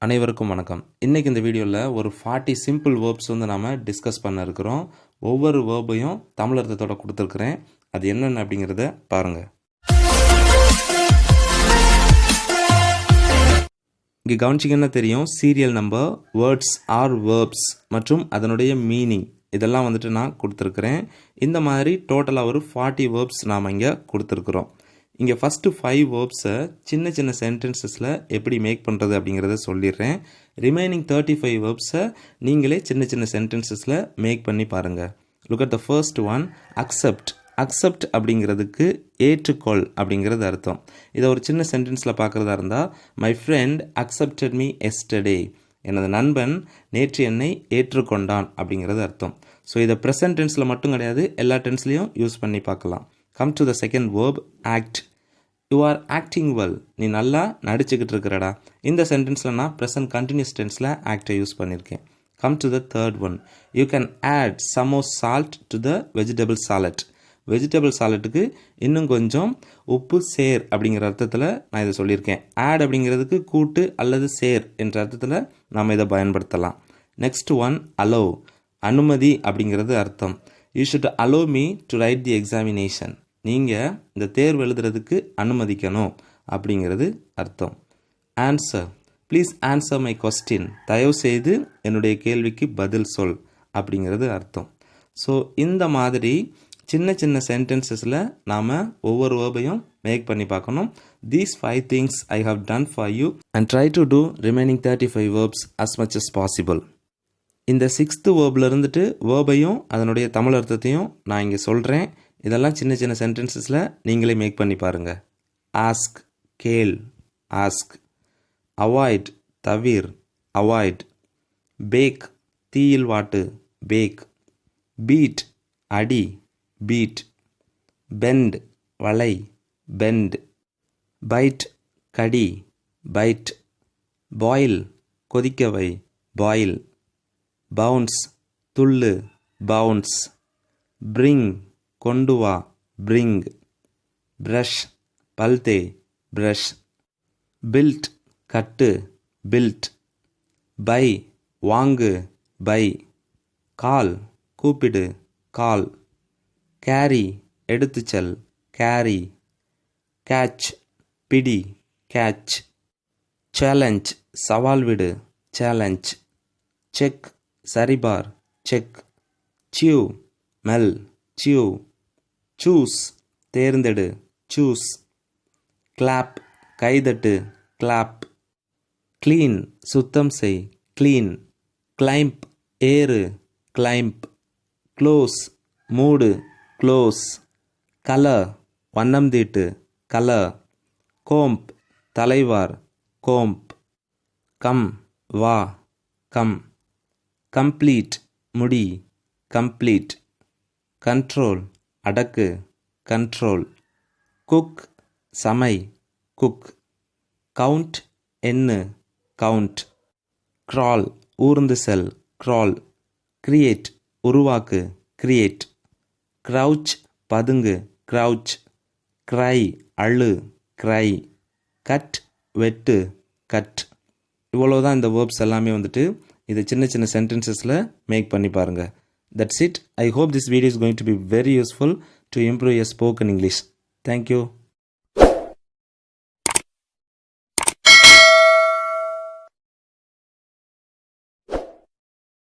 அனைவருக்கும் வணக்கம். இன்னைக்கு இந்த வீடியோவில் ஒரு 40 சிம்பிள் வேர்ப்ஸ் வந்து நாம் டிஸ்கஸ் பண்ண இருக்கிறோம். ஒவ்வொரு வேர்பையும் தமிழ் அர்த்தத்தோட கொடுத்துருக்குறேன். அது என்னென்ன அப்படிங்கிறத பாருங்கள். இங்கே கவனிச்சிங்கன்னா தெரியும், serial number, words R verbs மற்றும் அதனுடைய மீனிங் இதெல்லாம் வந்துட்டு நான் கொடுத்துருக்குறேன். இந்த மாதிரி டோட்டலாக ஒரு 40 வேர்ப்ஸ் நாம் இங்கே கொடுத்துருக்குறோம். இங்கே ஃபஸ்ட்டு 5 வேர்ப்ஸை சின்ன சின்ன சென்டென்சஸில் எப்படி மேக் பண்ணுறது அப்படிங்கிறத சொல்லிடுறேன். ரிமைனிங் 35 வேர்ப்ஸை நீங்களே சின்ன சின்ன சென்டென்சஸில் மேக் பண்ணி பாருங்கள். Look at the first one, accept. Accept அப்படிங்கிறதுக்கு ஏற்றுக்கொள் அப்படிங்கிறது அர்த்தம். இதை ஒரு சின்ன சென்டென்ஸில் பார்க்குறதா இருந்தால், my friend accepted me yesterday. எனது நண்பன் நேற்று என்னை ஏற்றுக்கொண்டான் அப்படிங்கிறது அர்த்தம். ஸோ இதை ப்ரெசன்ட் டென்ஸில் மட்டும் கிடையாது, எல்லா டென்ஸ்லையும் யூஸ் பண்ணி பார்க்கலாம். Come to the second verb, act. You are acting well. நீ நல்லா நடிச்சுக்கிட்டு இருக்கிறடா. இந்த சென்டென்ஸில் நான் ப்ரெசன்ட் கண்டினியூஸ் டென்ஸில் ஆக்டை யூஸ் பண்ணியிருக்கேன். Come to the third one, you can add some more salt to the vegetable salad. Vegetable சாலட்டுக்கு இன்னும் கொஞ்சம் உப்பு சேர் அப்படிங்கிற அர்த்தத்தில் நான் இதை சொல்லியிருக்கேன். ஆட் அப்படிங்கிறதுக்கு கூட்டு அல்லது சேர் என்ற அர்த்தத்தில் நாம் இதை பயன்படுத்தலாம். Next one, allow. அனுமதி அப்படிங்கிறது அர்த்தம். You should allow me to right the examination. நீங்கள் இந்த தேர்வு எழுதுறதுக்கு அனுமதிக்கணும் அப்படிங்கிறது அர்த்தம். Answer, please answer my question. தயவு செய்து என்னுடைய கேள்விக்கு பதில் சொல் அப்படிங்கிறது அர்த்தம். ஸோ இந்த மாதிரி சின்ன சின்ன சென்டென்சஸில் நாம் ஒவ்வொரு வேர்பையும் மேக் பண்ணி பார்க்கணும். These 5 things I have done for you and try to do remaining 35 verbs as much as possible. இந்த 6th வேர்பில் இருந்துட்டு வேர்பையும் அதனுடைய தமிழ் அர்த்தத்தையும் நான் இங்கே சொல்கிறேன். இதெல்லாம் சின்ன சின்ன சென்டென்சஸில் நீங்களே மேக் பண்ணி பாருங்கள். ஆஸ்க், கேள், ஆஸ்க். அவாய்ட், தவிர், அவாய்ட். பேக், தீயில் வாட்டு, பேக். பீட், அடி, பீட். பெண்ட், வளை, பெண்ட். பைட், கடி, பைட். பாயில், கொதிக்கவை, பாயில். பவுன்ஸ், துள்ளு, பவுன்ஸ். பிரிங், கொண்டு வா, பிரிங். ப்ரஷ், பல்தே, ப்ரஷ். பில்ட், கட்டு, பில்ட். பை, வாங்கு, பை. கால், கூப்பிடு, கால். கேரி, எடுத்துச்சல், கேரி. கேட்ச், பிடி, கேட்ச். சேலஞ்ச், சவால் விடு, சேலஞ்ச். செக், சரிபார், செக். சியூ, மெல், சியூ. சூஸ், தேர்ந்தெடு, சூஸ். கிளாப், கைதட்டு, கிளாப். க்ளீன், சுத்தம் செய், க்ளீன். கிளைம்ப், ஏறு, கிளைம்ப். க்ளோஸ், மூடு, க்ளோஸ். கலர், வண்ணம் தீட்டு, கலர். கோம்ப், தலைவார், கோம்ப். கம், வா, கம். கம்ப்ளீட், முடி, கம்ப்ளீட். கண்ட்ரோல், அடக்கு, கண்ட்ரோல். குக், சமை, குக். கவுண்ட், எண்ணு, கவுண்ட். க்ரால், ஊர்ந்து செல், க்ரால். கிரியேட், உருவாக்கு, கிரியேட். க்ரௌச், பதுங்கு, க்ரௌச். க்ரை, அழு, க்ரை. கட், வெட்டு, கட். இவ்வளோதான் இந்த வேர்ப்ஸ் எல்லாமே வந்துட்டு. இதை சின்ன சின்ன சென்டென்சஸில் மேக் பண்ணி பாருங்கள். That's it. I hope this video is going to be very useful to improve your spoken English. Thank you.